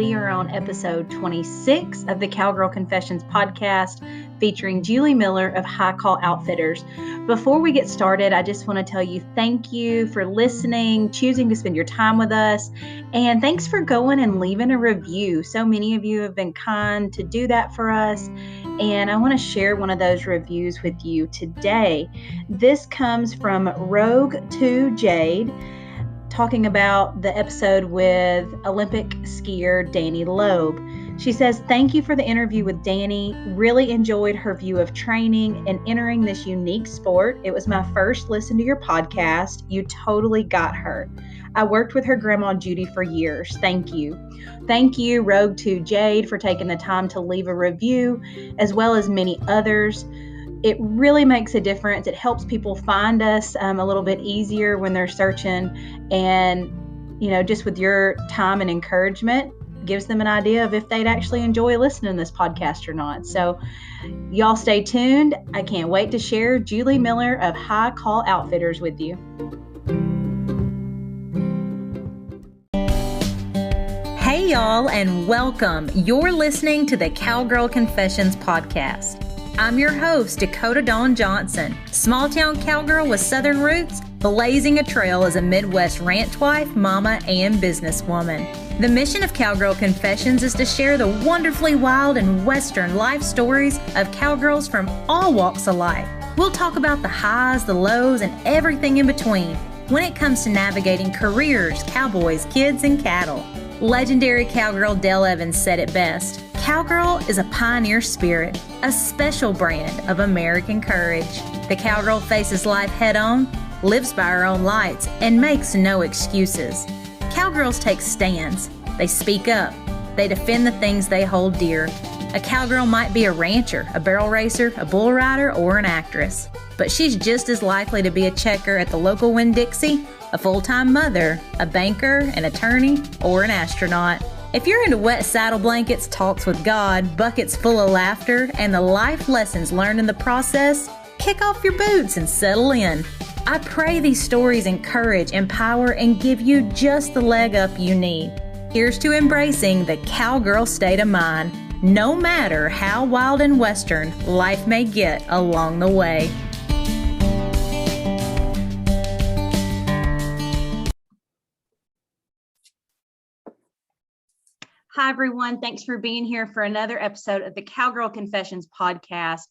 We are on episode 26 of the Cowgirl Confessions podcast featuring Julie Miller of High Call Outfitters. Before we get started, I just want to tell you thank you for listening, choosing to spend your time with us, and thanks for going and leaving a review. So many of you have been kind to do that for us, and I want to share one of those reviews with you today. This comes from Rogue to Jade, talking about the episode with Olympic skier Danny Loeb. She says, "Thank you for the interview with Danny. Really enjoyed her view of training and entering this unique sport. It was my first listen to your podcast. You totally got her. I worked with her grandma Judy for years. Thank you." Thank you, Rogue to Jade, for taking the time to leave a review, as well as many others. It really makes a difference. It helps people find us a little bit easier when they're searching. And, just with your time and encouragement, gives them an idea of if they'd actually enjoy listening to this podcast or not. So y'all stay tuned. I can't wait to share Julie Miller of High Call Outfitters with you. Hey y'all, and welcome. You're listening to the Cowgirl Confessions podcast. I'm your host, Dakota Dawn Johnson, small-town cowgirl with Southern roots, blazing a trail as a Midwest ranch wife, mama, and businesswoman. The mission of Cowgirl Confessions is to share the wonderfully wild and Western life stories of cowgirls from all walks of life. We'll talk about the highs, the lows, and everything in between when it comes to navigating careers, cowboys, kids, and cattle. Legendary cowgirl Dale Evans said it best: "Cowgirl is a pioneer spirit, a special brand of American courage. The cowgirl faces life head-on, lives by her own lights, and makes no excuses. Cowgirls take stands. They speak up. They defend the things they hold dear. A cowgirl might be a rancher, a barrel racer, a bull rider, or an actress, but she's just as likely to be a checker at the local Winn-Dixie, a full-time mother, a banker, an attorney, or an astronaut. If you're into wet saddle blankets, talks with God, buckets full of laughter, and the life lessons learned in the process, kick off your boots and settle in. I pray these stories encourage, empower, and give you just the leg up you need. Here's to embracing the cowgirl state of mind, no matter how wild and Western life may get along the way." Hi, everyone. Thanks for being here for another episode of the Cowgirl Confessions podcast.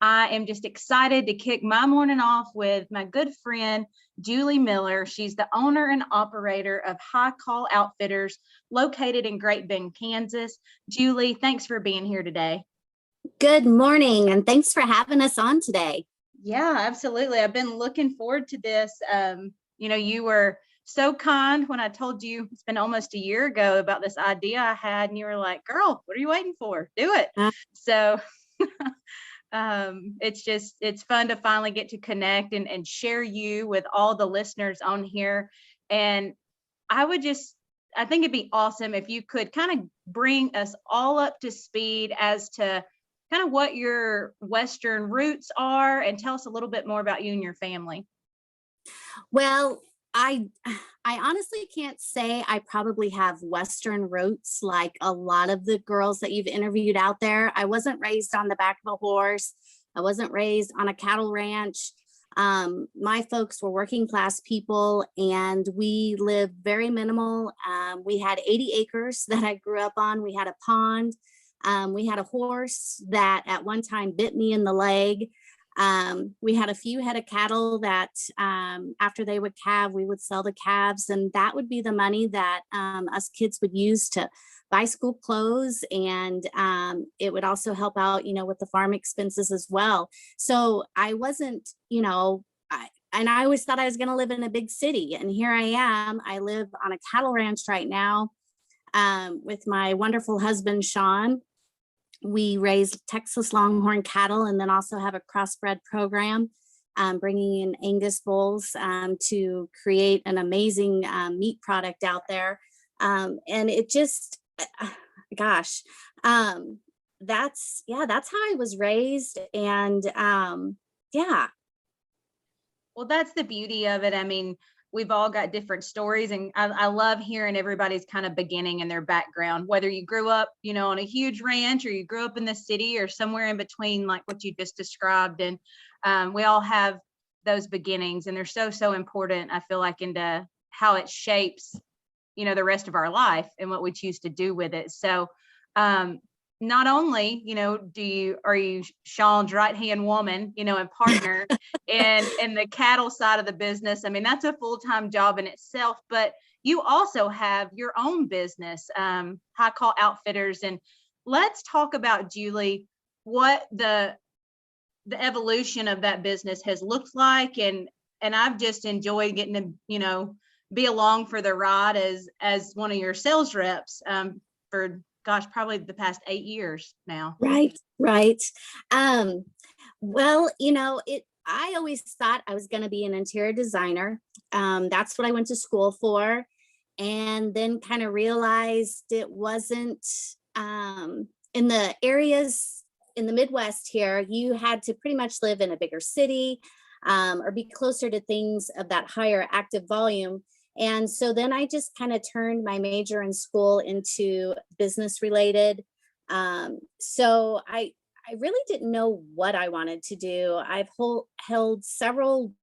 I am just excited to kick my morning off with my good friend, Julie Miller. She's the owner and operator of High Call Outfitters, located in Great Bend, Kansas. Julie, thanks for being here today. Good morning, and thanks for having us on today. Yeah, absolutely. I've been looking forward to this. You were so kind when I told you, it's been almost a year ago, about this idea I had, and you were like, "Girl, what are you waiting for? Do it." So it's fun to finally get to connect and share you with all the listeners on here. And I think it'd be awesome if you could kind of bring us all up to speed as to kind of what your Western roots are, and tell us a little bit more about you and your family. Well, I honestly can't say I probably have Western roots like a lot of the girls that you've interviewed out there. I wasn't raised on the back of a horse. I wasn't raised on a cattle ranch. My folks were working class people, and we lived very minimal. We had 80 acres that I grew up on. We had a pond. We had a horse that at one time bit me in the leg. We had a few head of cattle that after they would calve, we would sell the calves, and that would be the money that us kids would use to buy school clothes, and it would also help out, with the farm expenses as well. So I wasn't, and I always thought I was going to live in a big city, and here I am. I live on a cattle ranch right now with my wonderful husband, Sean. We raise Texas Longhorn cattle, and then also have a crossbred program, bringing in Angus bulls to create an amazing meat product out there. And it just, that's how I was raised. And Well, that's the beauty of it. I mean, we've all got different stories, and I love hearing everybody's kind of beginning and their background, whether you grew up, on a huge ranch, or you grew up in the city, or somewhere in between, like what you just described. And we all have those beginnings, and they're so important, I feel like, into how it shapes, the rest of our life and what we choose to do with it. So not only, are you Sean's right-hand woman, and partner in the cattle side of the business. I mean, that's a full-time job in itself, but you also have your own business, High Call Outfitters. And let's talk about, Julie, what the evolution of that business has looked like. And I've just enjoyed getting to, be along for the ride as one of your sales reps for, gosh, probably the past 8 years now. Right. Well, I always thought I was going to be an interior designer. That's what I went to school for. And then kind of realized it wasn't in the areas in the Midwest here. You had to pretty much live in a bigger city or be closer to things of that higher active volume. And so then I just kind of turned my major in school into business related. So I really didn't know what I wanted to do. I've held several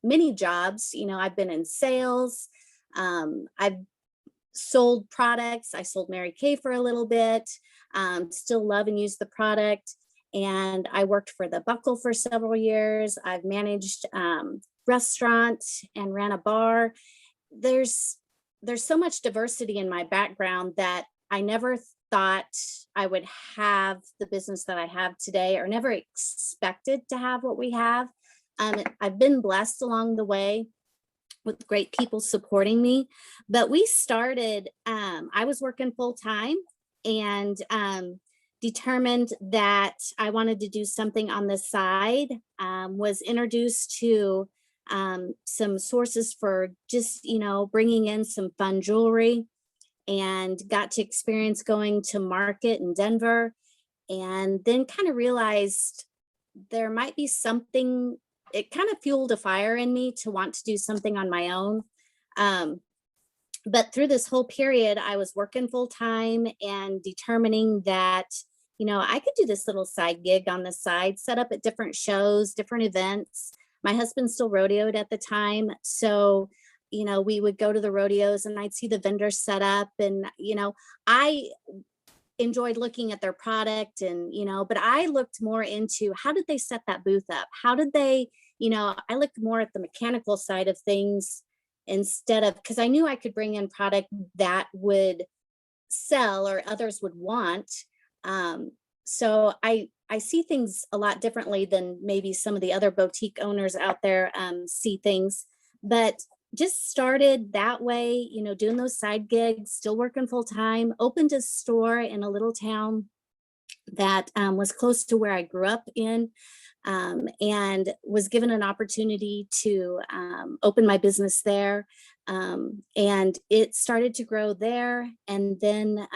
mini jobs. I've been in sales. I've sold products. I sold Mary Kay for a little bit. Still love and use the product. And I worked for the Buckle for several years. I've managed restaurant and ran a bar. There's so much diversity in my background that I never thought I would have the business that I have today, or never expected to have what we have. I've been blessed along the way with great people supporting me. But we started, I was working full time and determined that I wanted to do something on the side, was introduced to some sources for just, bringing in some fun jewelry, and got to experience going to market in Denver, and then kind of realized there might be something. It kind of fueled a fire in me to want to do something on my own. But through this whole period, I was working full time and determining that, I could do this little side gig on the side, set up at different shows, different events. My husband still rodeoed at the time. So, we would go to the rodeos and I'd see the vendors set up, and, I enjoyed looking at their product, and, but I looked more into how did they set that booth up? How did they, I looked more at the mechanical side of things instead of, because I knew I could bring in product that would sell or others would want. So I see things a lot differently than maybe some of the other boutique owners out there see things, but just started that way, doing those side gigs, still working full time, opened a store in a little town that was close to where I grew up in, and was given an opportunity to open my business there. And it started to grow there. And then,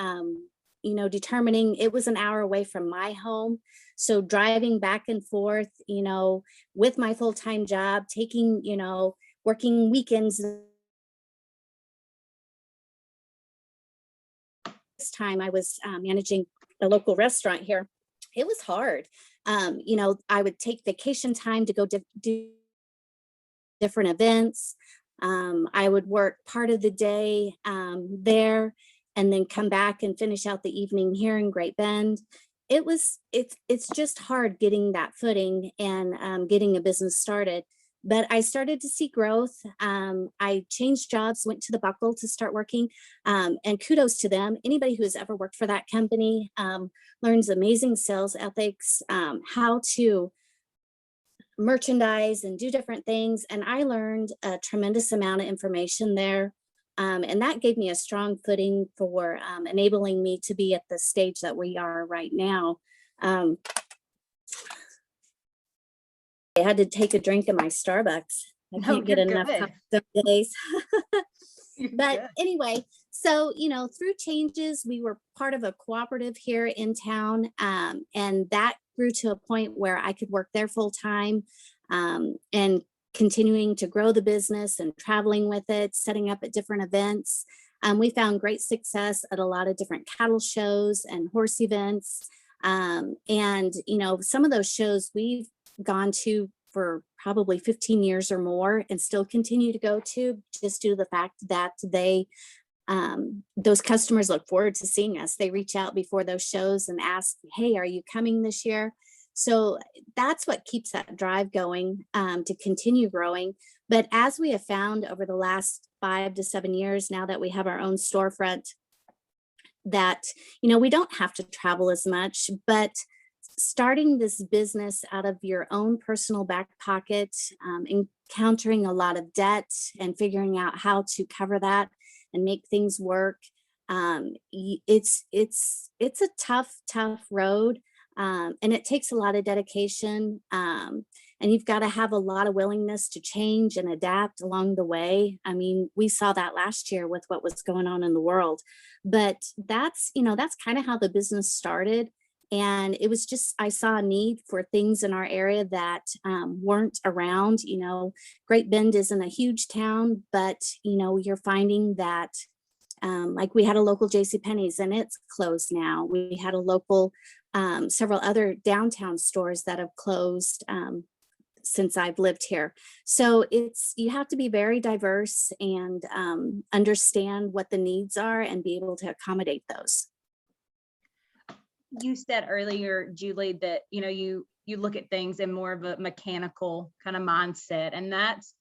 determining it was an hour away from my home. So driving back and forth, with my full-time job, taking, working weekends. This time I was managing a local restaurant here. It was hard. I would take vacation time to go do different events. I would work part of the day there, and then come back and finish out the evening here in Great Bend. It's just hard getting that footing and getting a business started. But I started to see growth. I changed jobs, went to the Buckle to start working, and kudos to them. Anybody who has ever worked for that company learns amazing sales ethics, how to merchandise and do different things. And I learned a tremendous amount of information there. And that gave me a strong footing for enabling me to be at the stage that we are right now. I had to take a drink of my Starbucks. I can't get enough some days. But anyway, so, through changes, we were part of a cooperative here in town. And that grew to a point where I could work there full time, and continuing to grow the business and traveling with it, setting up at different events. We found great success at a lot of different cattle shows and horse events. And, some of those shows we've gone to for probably 15 years or more and still continue to go to, just due to the fact that those customers look forward to seeing us. They reach out before those shows and ask, hey, are you coming this year? So that's what keeps that drive going, to continue growing. But as we have found over the last 5 to 7 years, now that we have our own storefront, that, we don't have to travel as much, but starting this business out of your own personal back pocket, encountering a lot of debt and figuring out how to cover that and make things work. It's a tough road. And it takes a lot of dedication. And you've got to have a lot of willingness to change and adapt along the way. I mean, we saw that last year with what was going on in the world, but that's kind of how the business started. And it was just, I saw a need for things in our area that weren't around. Great Bend isn't a huge town, but, you're finding that like we had a local JCPenney's and it's closed now. We had a local, several other downtown stores that have closed since I've lived here. So you have to be very diverse and understand what the needs are and be able to accommodate those. You said earlier, Julie, that, you look at things in more of a mechanical kind of mindset. And that's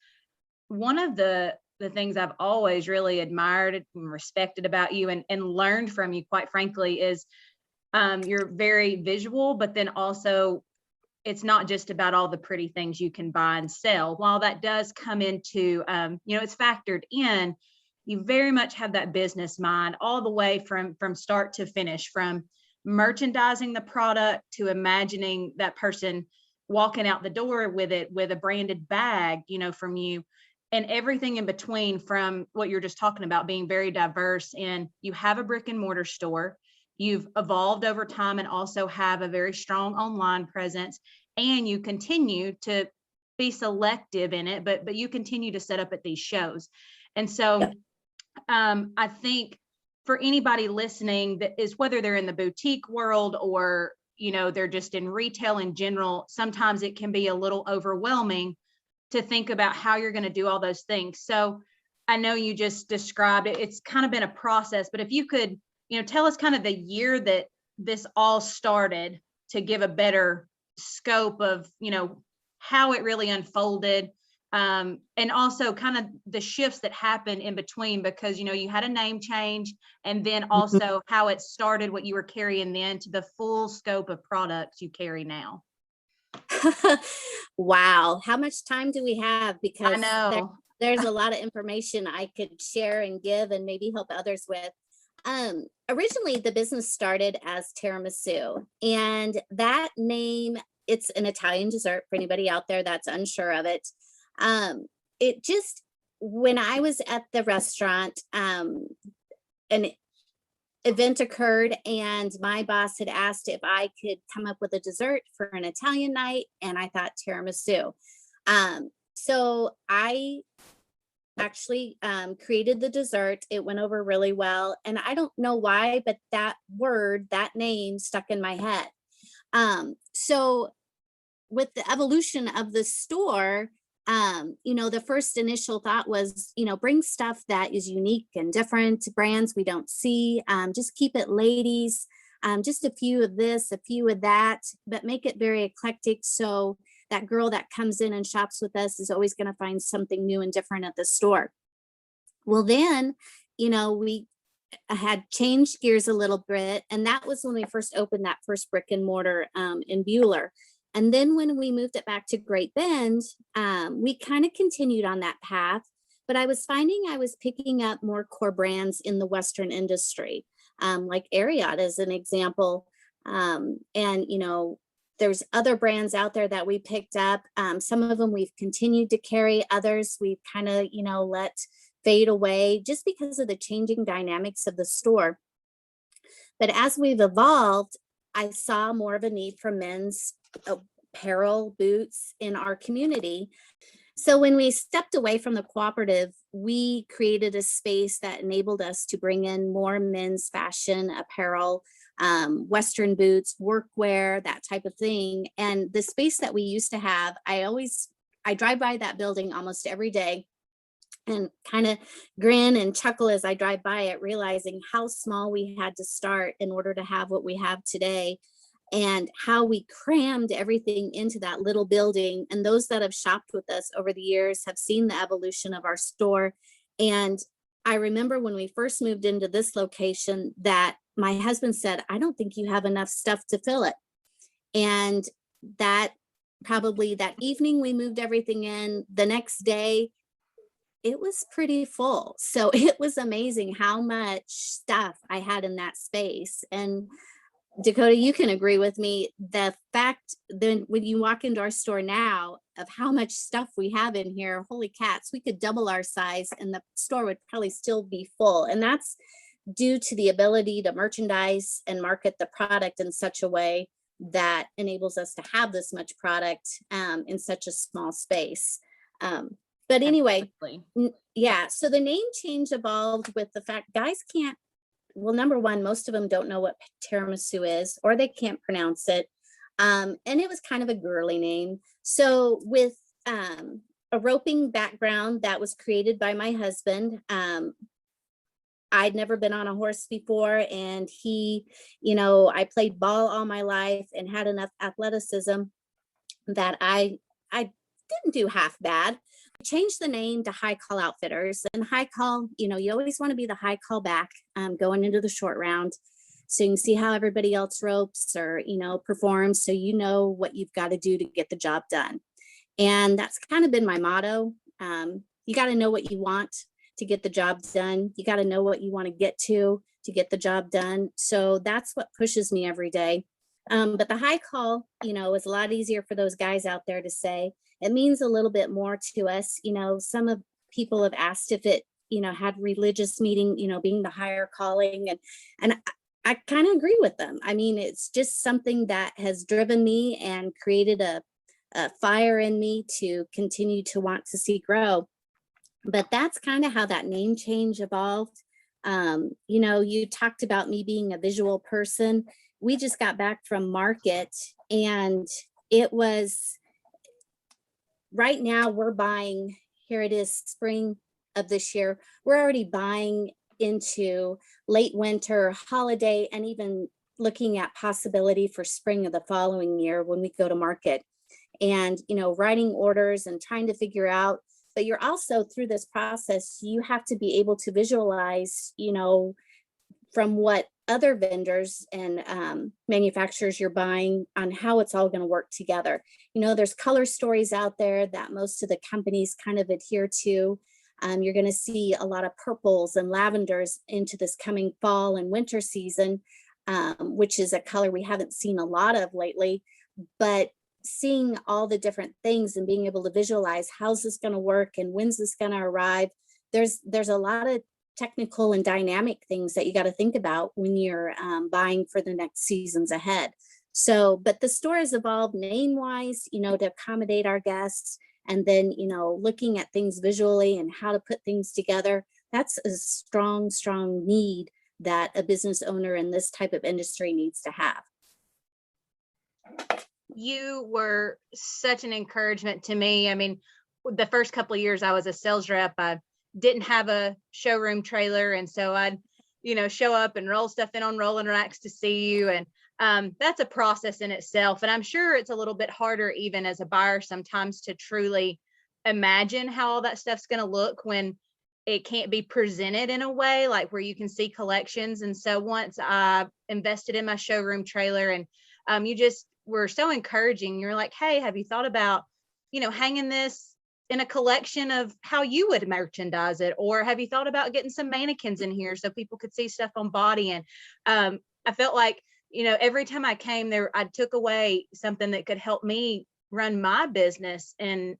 one of the things I've always really admired and respected about you and learned from you, quite frankly, is you're very visual, but then also it's not just about all the pretty things you can buy and sell. While that does come into, it's factored in, you very much have that business mind all the way from start to finish, from merchandising the product to imagining that person walking out the door with a branded bag, from you, and everything in between, from what you're just talking about, being very diverse. And you have a brick and mortar store. You've evolved over time and also have a very strong online presence, and you continue to be selective in it, but you continue to set up at these shows. And so I think for anybody listening, that is, whether they're in the boutique world or, they're just in retail in general, sometimes it can be a little overwhelming to think about how you're going to do all those things. So I know you just described it. It's kind of been a process, but if you could, tell us kind of the year that this all started to give a better scope of, how it really unfolded. And also kind of the shifts that happened in between, because, you had a name change, and then also how it started, what you were carrying then, to the full scope of products you carry now. Wow. How much time do we have? Because I know there's a lot of information I could share and give and maybe help others with. Originally, the business started as tiramisu, and that name, it's an Italian dessert for anybody out there that's unsure of it. It just, when I was at the restaurant, an event occurred and my boss had asked if I could come up with a dessert for an Italian night, and I thought tiramisu. So I actually created the dessert. It went over really well, and I don't know why, but that name stuck in my head. So with the evolution of the store, the first initial thought was, bring stuff that is unique and different, brands we don't see, just keep it ladies, just a few of this, a few of that, but make it very eclectic. So that girl that comes in and shops with us is always going to find something new and different at the store. Well, then, we had changed gears a little bit, and that was when we first opened that first brick and mortar in Bueller. And then when we moved it back to Great Bend, we kind of continued on that path, but I was finding I was picking up more core brands in the Western industry, like Ariat as an example. There's other brands out there that we picked up. Some of them we've continued to carry, others we've kind of, let fade away just because of the changing dynamics of the store. But as we've evolved, I saw more of a need for men's apparel, boots in our community. So when we stepped away from the cooperative, we created a space that enabled us to bring in more men's fashion apparel, Western boots, workwear, that type of thing. And the space that we used to have, I drive by that building almost every day and kind of grin and chuckle as I drive by it, realizing how small we had to start in order to have what we have today, and how we crammed everything into that little building. And those that have shopped with us over the years have seen the evolution of our store. And I remember when we first moved into this location that my husband said, I don't think you have enough stuff to fill it. And that probably that evening we moved everything in. The next day, it was pretty full. So it was amazing how much stuff I had in that space. And Dakota, you can agree with me. The fact then when you walk into our store now of how much stuff we have in here, holy cats, we could double our size and the store would probably still be full. And that's due to the ability to merchandise and market the product in such a way that enables us to have this much product in such a small space. But anyway, yeah, so the name change evolved with the fact guys can't, well, number one, most of them don't know what tiramisu is, or they can't pronounce it. And it was kind of a girly name. So with a roping background that was created by my husband, I'd never been on a horse before, and he, I played ball all my life and had enough athleticism that I didn't do half bad. Changed the name to High Call Outfitters, and High Call, you always want to be the high call back going into the short round, so you can see how everybody else ropes or performs, so you know what you've got to do to get the job done. And that's kind of been my motto. You got to know what you want to get the job done. You got to know what you want to get the job done. So that's what pushes me every day. But the high call, is a lot easier for those guys out there to say. It means a little bit more to us. Some of people have asked if it, had religious meaning, being the higher calling. And I kind of agree with them. I mean, it's just something that has driven me and created a fire in me to continue to want to see grow. But that's kind of how that name change evolved. You talked about me being a visual person. We just got back from market, and it was, right now we're buying, here it is, spring of this year. We're already buying into late winter, holiday, and even looking at possibility for spring of the following year when we go to market. And, writing orders and trying to figure out, but you're also through this process, you have to be able to visualize, from what other vendors and manufacturers you're buying on how it's all going to work together. There's color stories out there that most of the companies kind of adhere to. You're going to see a lot of purples and lavenders into this coming fall and winter season, which is a color we haven't seen a lot of lately. But seeing all the different things and being able to visualize how's this going to work and when's this going to arrive, there's a lot of technical and dynamic things that you got to think about when you're buying for the next seasons ahead. So, but the store has evolved name wise, to accommodate our guests, and then, looking at things visually and how to put things together. That's a strong need that a business owner in this type of industry needs to have. You were such an encouragement to me. I mean, the first couple of years I was a sales rep, I didn't have a showroom trailer. And so I'd, show up and roll stuff in on rolling racks to see you. And that's a process in itself. And I'm sure it's a little bit harder even as a buyer sometimes to truly imagine how all that stuff's going to look when it can't be presented in a way like where you can see collections. And so once I invested in my showroom trailer, and you just were so encouraging, you're like, hey, have you thought about, hanging this in a collection of how you would merchandise it? Or have you thought about getting some mannequins in here so people could see stuff on body? And I felt like, every time I came there, I took away something that could help me run my business in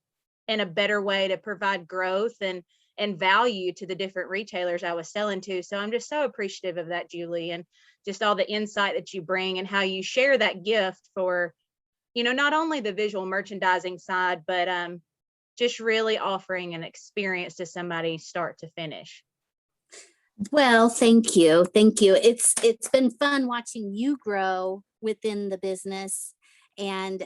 a better way to provide growth and value to the different retailers I was selling to. So I'm just so appreciative of that, Julie, and just all the insight that you bring and how you share that gift for, not only the visual merchandising side, but just really offering an experience to somebody start to finish. Well, thank you. Thank you. It's been fun watching you grow within the business, and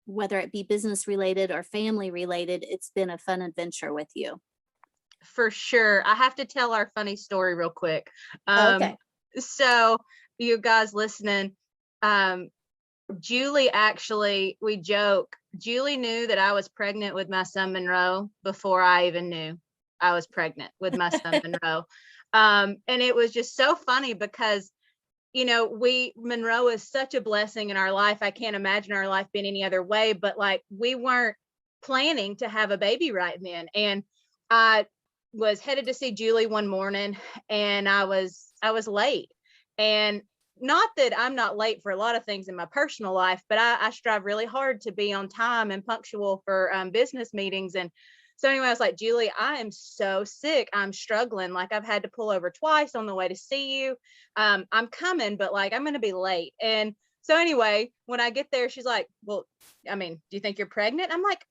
whether it be business related or family related, it's been a fun adventure with you. For sure. I have to tell our funny story real quick. Okay. So you guys listening, Julie, actually, we joke, Julie knew that I was pregnant with my son Monroe before I even knew I was pregnant with my son Monroe. And it was just so funny because, you know, Monroe is such a blessing in our life. I can't imagine our life being any other way, but like, we weren't planning to have a baby right then. And I was headed to see Julie one morning, and I was late. And not that I'm not late for a lot of things in my personal life, but I strive really hard to be on time and punctual for business meetings. And so anyway, I was like, Julie, I am so sick. I'm struggling. Like, I've had to pull over twice on the way to see you. I'm coming, but like, I'm going to be late. And so anyway, when I get there, she's like, well, I mean, do you think you're pregnant? I'm like,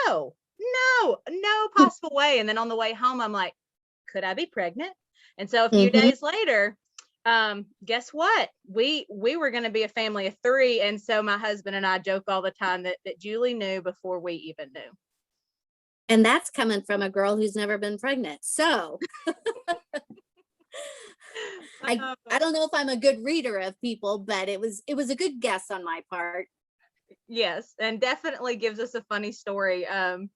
no possible way. And then on the way home, I'm like, could I be pregnant? And so a few days later, guess what? We were going to be a family of 3. And so my husband and I joke all the time that Julie knew before we even knew. And that's coming from a girl who's never been pregnant. So I don't know if I'm a good reader of people, but it was a good guess on my part. Yes, and definitely gives us a funny story,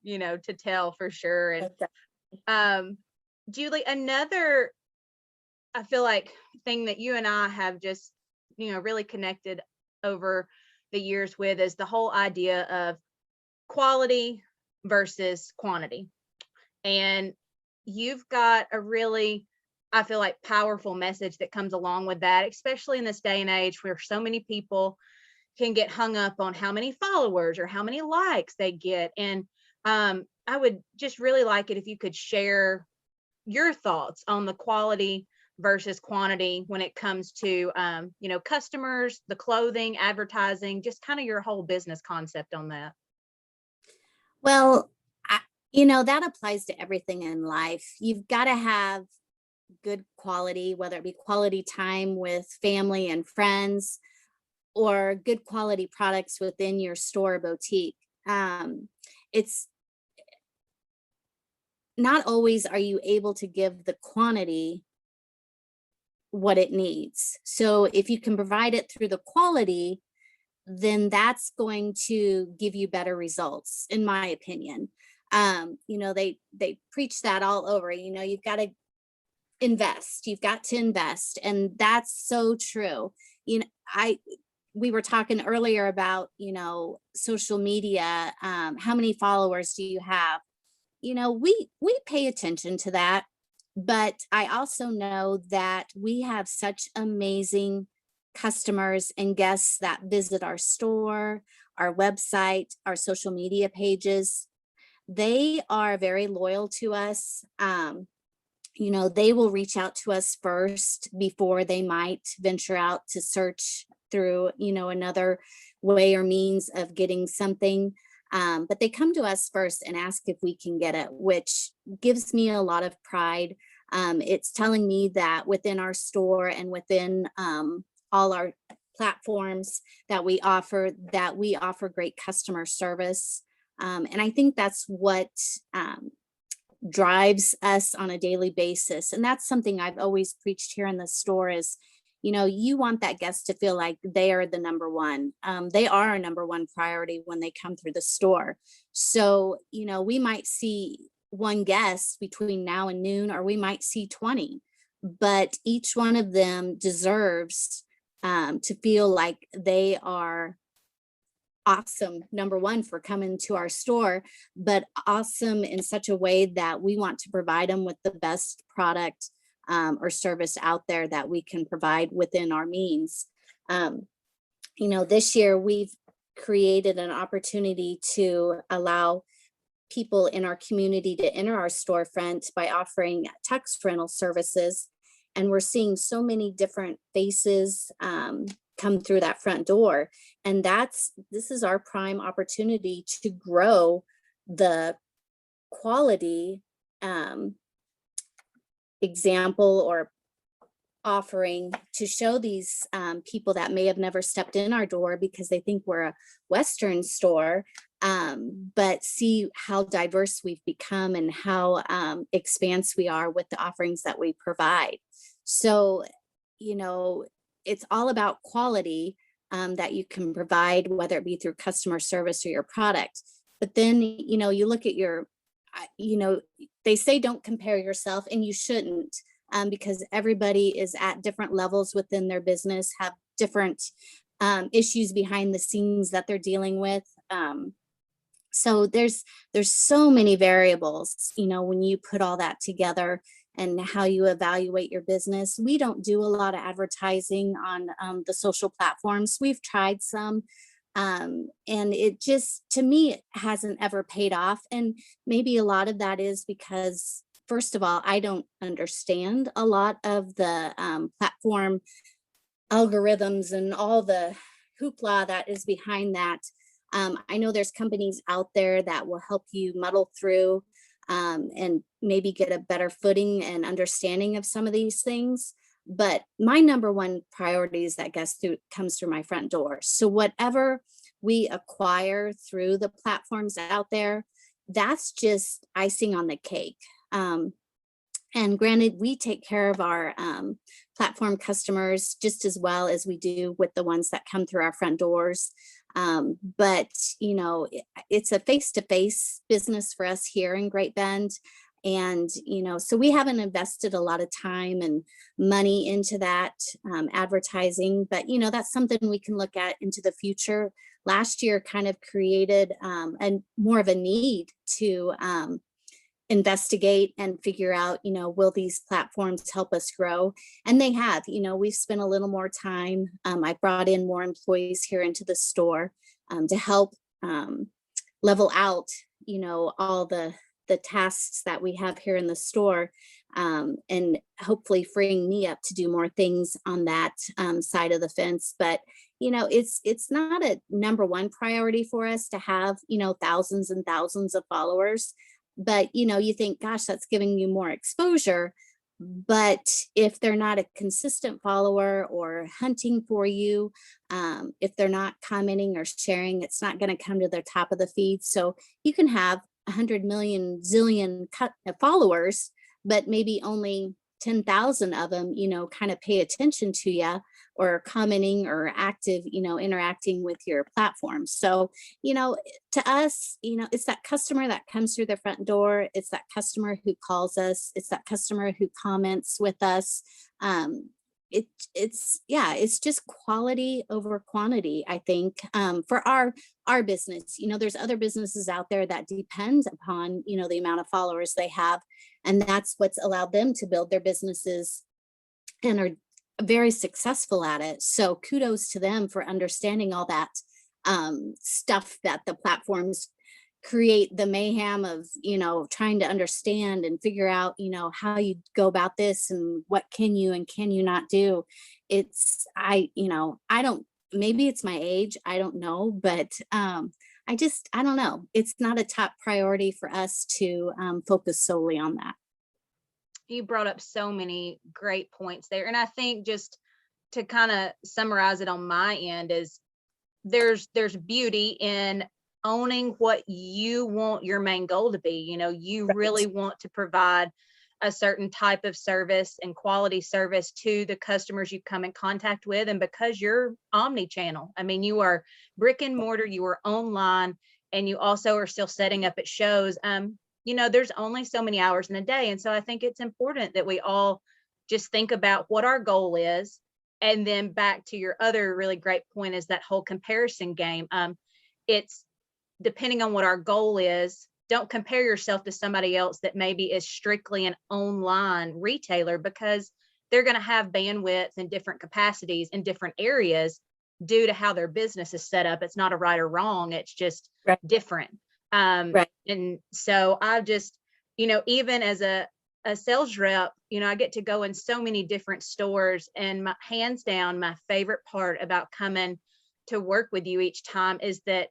you know, to tell for sure. And Julie, another, I feel like, thing that you and I have just, you know, really connected over the years with is the whole idea of quality versus quantity. And you've got a really, I feel like, powerful message that comes along with that, especially in this day and age where so many people can get hung up on how many followers or how many likes they get. And I would just really like it if you could share your thoughts on the quality versus quantity when it comes to, you know, customers, the clothing, advertising, just kind of your whole business concept on that. Well, you know, that applies to everything in life. You've got to have good quality, whether it be quality time with family and friends, or good quality products within your store boutique. It's not always are you able to give the quantity what it needs. So if you can provide it through the quality, then that's going to give you better results, in my opinion. You know, they preach that all over. You know, you've got to invest. And that's so true. You know, we were talking earlier about, you know, social media. How many followers do you have? You know, we pay attention to that, but I also know that we have such amazing customers and guests that visit our store, our website, our social media pages. They are very loyal to us. You know, they will reach out to us first before they might venture out to search through, you know, another way or means of getting something. But they come to us first and ask if we can get it, which gives me a lot of pride. It's telling me that within our store and within all our platforms that we offer great customer service. And I think that's what drives us on a daily basis. And that's something I've always preached here in the store is, you know, you want that guest to feel like they are the number one. They are our number one priority when they come through the store. So, you know, we might see one guest between now and noon, or we might see 20, but each one of them deserves to feel like they are awesome, number one, for coming to our store, but awesome in such a way that we want to provide them with the best product or service out there that we can provide within our means. You know, this year we've created an opportunity to allow people in our community to enter our storefront by offering tux rental services. And we're seeing so many different faces come through that front door. And this is our prime opportunity to grow the quality example or offering to show these people that may have never stepped in our door because they think we're a Western store, but see how diverse we've become and how expansive we are with the offerings that we provide. So, it's all about quality that you can provide, whether it be through customer service or your product. But then, you look at they say don't compare yourself, and you shouldn't, because everybody is at different levels within their business, have different issues behind the scenes that they're dealing with. So there's so many variables, when you put all that together and how you evaluate your business. We don't do a lot of advertising on the social platforms. We've tried some, and it just, to me, it hasn't ever paid off. And maybe a lot of that is because, first of all, I don't understand a lot of the platform algorithms and all the hoopla that is behind that. I know there's companies out there that will help you muddle through and maybe get a better footing and understanding of some of these things. But my number one priority is that guest comes through my front door. So whatever we acquire through the platforms out there, that's just icing on the cake. And granted, we take care of our platform customers just as well as we do with the ones that come through our front doors. But, it's a face-to-face business for us here in Great Bend. And, so we haven't invested a lot of time and money into that advertising, but, that's something we can look at into the future. Last year kind of created more of a need to investigate and figure out, will these platforms help us grow? And they have. We've spent a little more time. I brought in more employees here into the store to help level out, all the tasks that we have here in the store, and hopefully freeing me up to do more things on that side of the fence. But it's not a number one priority for us to have thousands and thousands of followers. But you think, gosh, that's giving you more exposure. But if they're not a consistent follower or hunting for you, if they're not commenting or sharing, it's not going to come to the top of the feed. So you can have 100 million zillion followers, but maybe only 10,000 of them, kind of pay attention to you or commenting or active, interacting with your platform. So, to us, it's that customer that comes through the front door. It's that customer who calls us. It's that customer who comments with us. It's just quality over quantity, I think, for our business. There's other businesses out there that depend upon, the amount of followers they have. And that's what's allowed them to build their businesses and are very successful at it. So kudos to them for understanding all that stuff that the platforms create, the mayhem of, trying to understand and figure out, how you go about this and what can you and can you not do. I don't, maybe it's my age, I don't know, but I don't know. It's not a top priority for us to focus solely on that. You brought up so many great points there. And I think just to kind of summarize it on my end is there's beauty in owning what you want your main goal to be. You really want to provide a certain type of service and quality service to the customers you come in contact with. And because you're omni-channel, you are brick and mortar, you are online, and you also are still setting up at shows. There's only so many hours in a day. And so I think it's important that we all just think about what our goal is. And then back to your other really great point is that whole comparison game. It's depending on what our goal is. Don't compare yourself to somebody else that maybe is strictly an online retailer, because they're going to have bandwidth and different capacities in different areas due to how their business is set up. It's not a right or wrong. It's just different. Right. And so I just, even as a sales rep, I get to go in so many different stores, and hands down, my favorite part about coming to work with you each time is that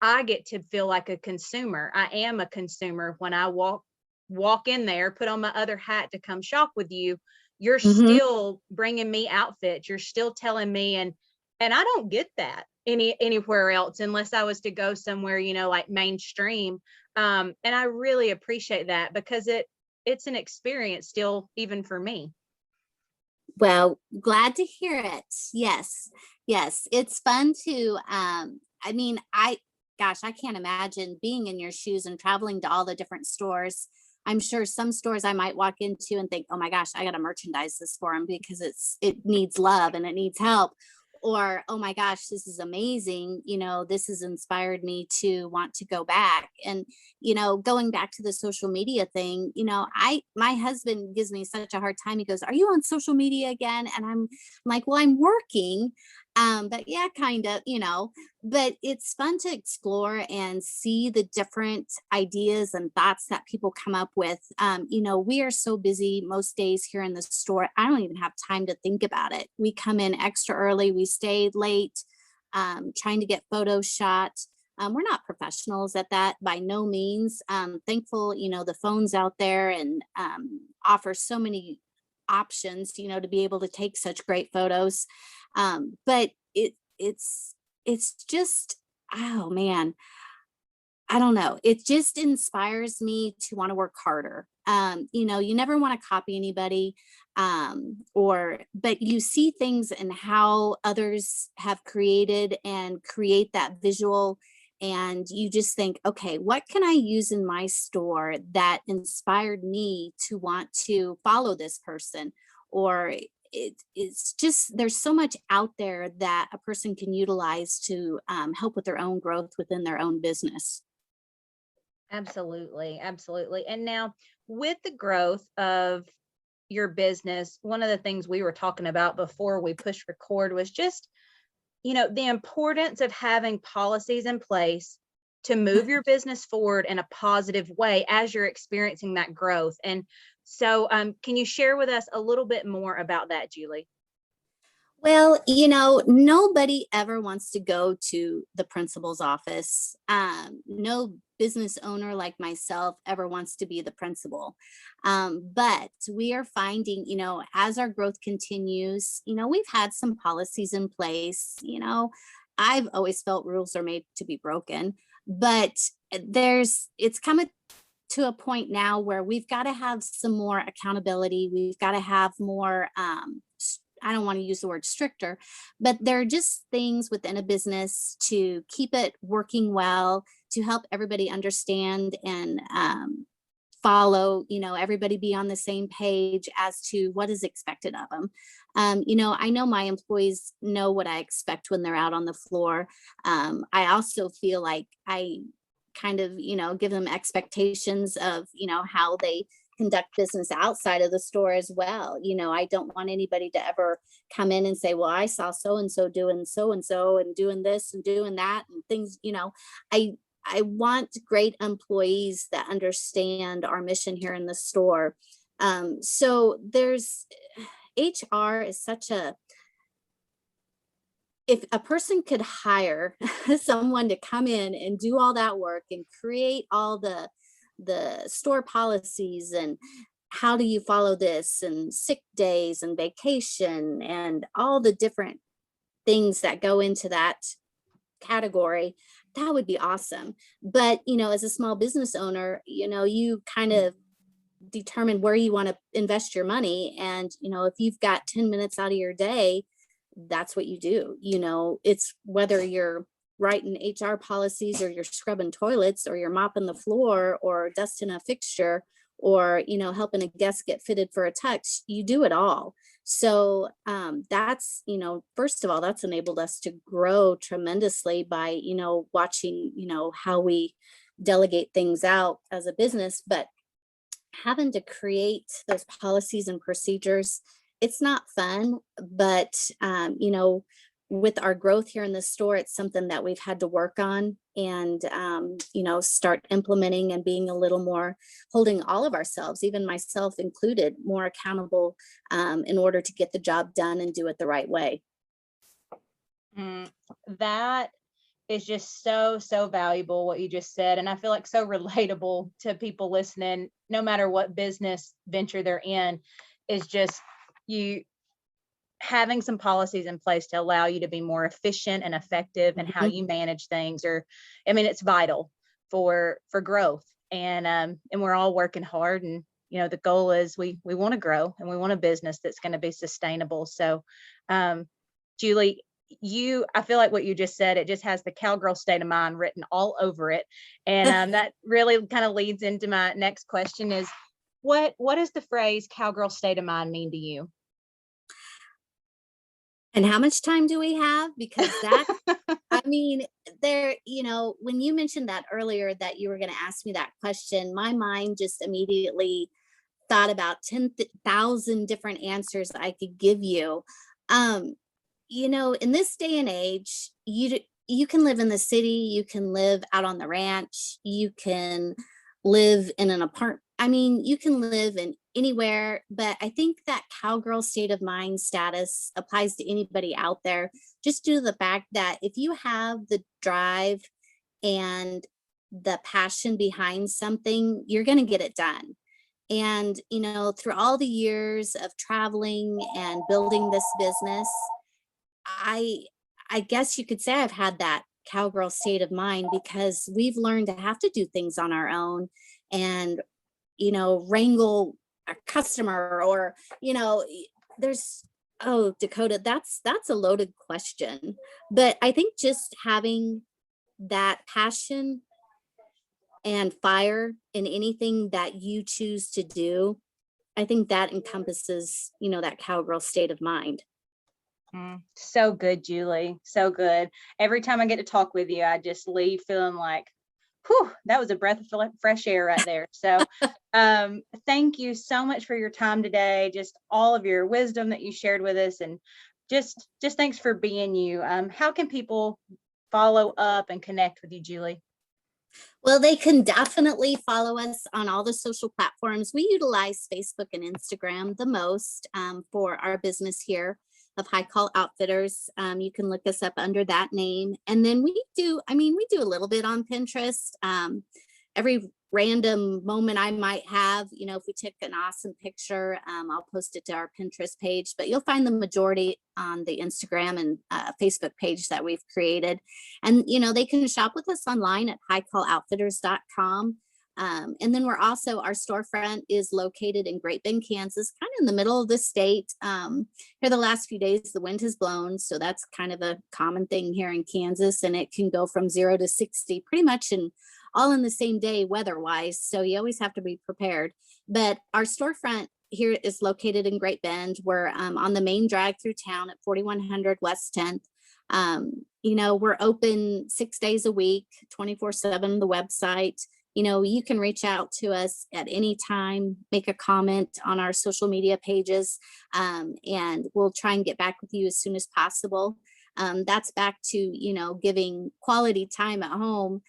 I get to feel like a consumer. I am a consumer when I walk in there, put on my other hat to come shop with you. You're Mhm. still bringing me outfits. You're still telling me, and I don't get that anywhere else unless I was to go somewhere, like mainstream. And I really appreciate that because it's an experience still, even for me. Well, glad to hear it. Yes. Yes. It's fun to I mean, I can't imagine being in your shoes and traveling to all the different stores. I'm sure some stores I might walk into and think, "Oh my gosh, I got to merchandise this for them because it needs love and it needs help." Or, "Oh my gosh, this is amazing. This has inspired me to want to go back." And going back to the social media thing, my husband gives me such a hard time. He goes, "Are you on social media again?" And I'm like, "Well, I'm working." But yeah, kind of, but it's fun to explore and see the different ideas and thoughts that people come up with. We are so busy most days here in the store. I don't even have time to think about it. We come in extra early, we stay late, trying to get photos shot. We're not professionals at that by no means. Thankful, the phone's out there and offer so many options, to be able to take such great photos. But it's just, oh man, I don't know. It just inspires me to want to work harder. You never want to copy anybody, but you see things and how others have created and create that visual. And you just think, okay, what can I use in my store that inspired me to want to follow this person? Or it's just, there's so much out there that a person can utilize to help with their own growth within their own business. Absolutely, absolutely. And now, with the growth of your business, one of the things we were talking about before we pushed record was just, the importance of having policies in place to move your business forward in a positive way as you're experiencing that growth. And so, can you share with us a little bit more about that, Julie? Well, nobody ever wants to go to the principal's office. No business owner like myself ever wants to be the principal. But we are finding, as our growth continues, we've had some policies in place. I've always felt rules are made to be broken, but it's coming to a point now where we've got to have some more accountability. We've got to have more, I don't want to use the word stricter, but there are just things within a business to keep it working well, to help everybody understand and follow, everybody be on the same page as to what is expected of them. I know my employees know what I expect when they're out on the floor. I also feel like I kind of, give them expectations of, how they conduct business outside of the store as well. I don't want anybody to ever come in and say, "Well, I saw so and so and doing this and doing that and things." I want great employees that understand our mission here in the store. So there's HR is such a, if a person could hire someone to come in and do all that work and create all the store policies and how do you follow this and sick days and vacation and all the different things that go into that category, that would be awesome. But as a small business owner, you kind of determine where you want to invest your money. And if you've got 10 minutes out of your day, that's what you do. It's whether you're writing HR policies or you're scrubbing toilets or you're mopping the floor or dusting a fixture or helping a guest get fitted for a tux, you do it all. So that's, first of all, that's enabled us to grow tremendously by watching how we delegate things out as a business. But having to create those policies and procedures, it's not fun, but with our growth here in the store, it's something that we've had to work on and start implementing and being a little more, holding all of ourselves, even myself included, more accountable in order to get the job done and do it the right way. That is just so valuable, what you just said. And I feel like so relatable to people listening, no matter what business venture they're in, is just you having some policies in place to allow you to be more efficient and effective in how you manage things. Or, I mean, it's vital for growth. And we're all working hard, and the goal is we want to grow, and we want a business that's going to be sustainable. So Julie, I feel like what you just said, it just has the Cowgirl State of Mind written all over it. And that really kind of leads into my next question is, what does the phrase Cowgirl State of Mind mean to you? And how much time do we have? Because that, I mean, when you mentioned that earlier, that you were going to ask me that question, my mind just immediately thought about 10,000 different answers I could give you. In this day and age, you can live in the city, you can live out on the ranch, you can live in an apartment. I mean, you can live in anywhere, but I think that cowgirl state of mind status applies to anybody out there, just due to the fact that if you have the drive and the passion behind something, you're going to get it done. And, through all the years of traveling and building this business, I guess you could say I've had that cowgirl state of mind, because we've learned to have to do things on our own and, wrangle a customer, or, there's, oh, Dakota, that's a loaded question. But I think just having that passion and fire in anything that you choose to do, I think that encompasses, that cowgirl state of mind. So good, Julie. So good. Every time I get to talk with you, I just leave feeling like, whew, that was a breath of fresh air right there. So thank you so much for your time today. Just all of your wisdom that you shared with us, and just thanks for being you. How can people follow up and connect with you, Julie? Well, they can definitely follow us on all the social platforms. We utilize Facebook and Instagram the most for our business here of High Call Outfitters. You can look us up under that name. And then we do a little bit on Pinterest. Every random moment I might have, if we took an awesome picture, I'll post it to our Pinterest page, but you'll find the majority on the Instagram and Facebook page that we've created. And, they can shop with us online at highcalloutfitters.com. And then our storefront is located in Great Bend, Kansas, kind of in the middle of the state. Here the last few days, the wind has blown. So that's kind of a common thing here in Kansas. And it can go from 0 to 60 pretty much all in the same day weather-wise. So you always have to be prepared. But our storefront here is located in Great Bend. We're on the main drag through town at 4100 West 10th. We're open 6 days a week, 24/7, the website. You can reach out to us at any time, make a comment on our social media pages, and we'll try and get back with you as soon as possible. That's back to, giving quality time at home.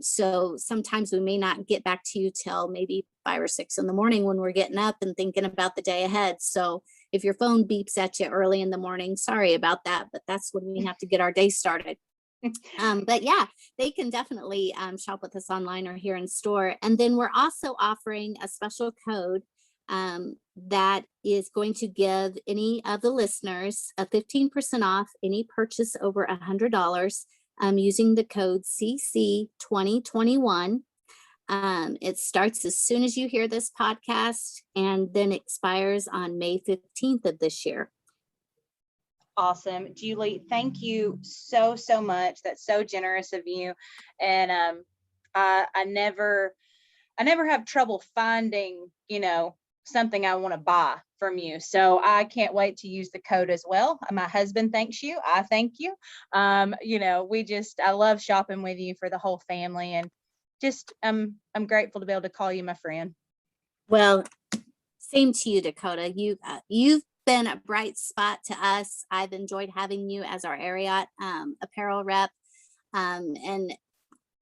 So sometimes we may not get back to you till maybe 5 or 6 in the morning when we're getting up and thinking about the day ahead. So if your phone beeps at you early in the morning, sorry about that, but that's when we have to get our day started. But yeah, they can definitely shop with us online or here in store. And then we're also offering a special code that is going to give any of the listeners a 15% off any purchase over $100 using the code CC2021. It starts as soon as you hear this podcast and then expires on May 15th of this year. Awesome. Julie, thank you so much. That's so generous of you. And I never have trouble finding, something I want to buy from you. So I can't wait to use the code as well. My husband thanks you. I thank you. I love shopping with you for the whole family, and just I'm grateful to be able to call you my friend. Well, same to you, Dakota. You've been a bright spot to us. I've enjoyed having you as our area apparel rep, and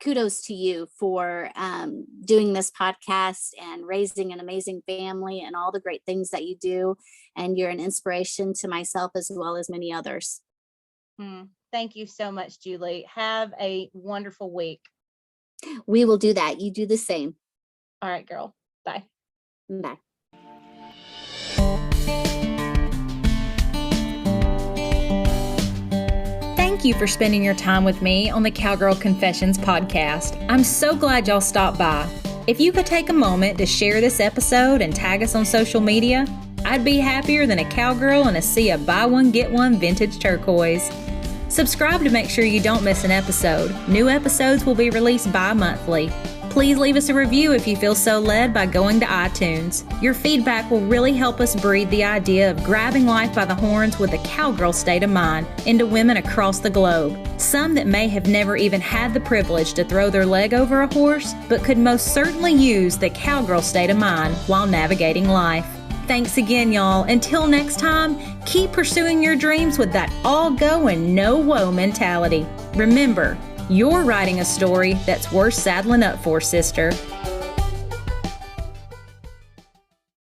kudos to you for doing this podcast and raising an amazing family and all the great things that you do. And you're an inspiration to myself as well as many others. Thank you so much, Julie. Have a wonderful week. We will do that. You do the same. All right, girl. Bye. Bye. Thank you for spending your time with me on the Cowgirl Confessions podcast. I'm so glad y'all stopped by. If you could take a moment to share this episode and tag us on social media, I'd be happier than a cowgirl in a sea of buy one, get one vintage turquoise. Subscribe to make sure you don't miss an episode. New episodes will be released bi-monthly. Please leave us a review if you feel so led by going to iTunes. Your feedback will really help us breed the idea of grabbing life by the horns with a cowgirl state of mind into women across the globe. Some that may have never even had the privilege to throw their leg over a horse, but could most certainly use the cowgirl state of mind while navigating life. Thanks again, y'all. Until next time, keep pursuing your dreams with that all go and no woe mentality. Remember, you're writing a story that's worth saddling up for, sister.